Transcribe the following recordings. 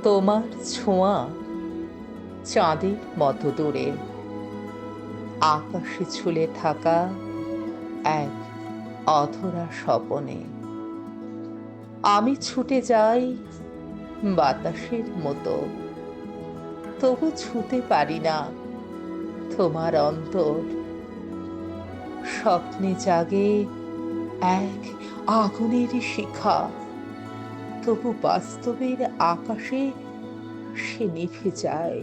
তোমার ছোঁয়া চাঁদের মতো দূরে, আকাশে ঝুলে থাকা এক অধরা স্বপনে। আমি ছুটে যাই বাতাসের মতো, তবু ছুতে পারি না তোমার অন্তর। স্বপ্নে জাগে এক আগুনের শিখা, তবু বাস্তবের আকাশে সে নিভে যায়।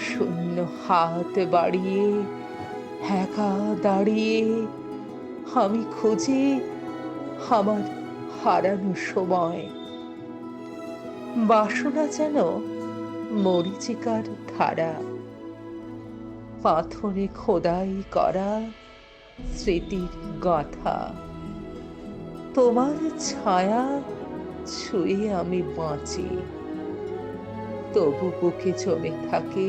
শূন্য হাত বাড়িয়ে একা দাঁড়িয়ে আমি খুঁজি আমার হারানো সময়। বাসনা যেন মরীচিকার ধারা, পাথরে খোদাই করা স্মৃতির গাথা। তোমার ছায়া ছুঁয়ে আমি বাঁচি, তবু বুকে জমে থাকে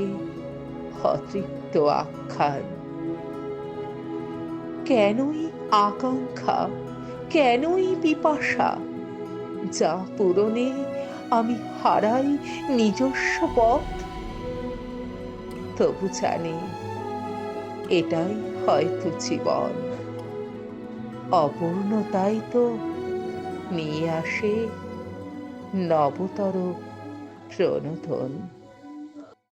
অতৃপ্ত আখ্যান। কেনই আকাঙ্ক্ষা, কেনই পিপাসা, যা পূরণে আমি হারাই নিজস্ব পথ। তবু জানি এটাই হয়তো জীবন, অপূর্ণতাই তো নিয়ে আসে নবতর প্রণোদন।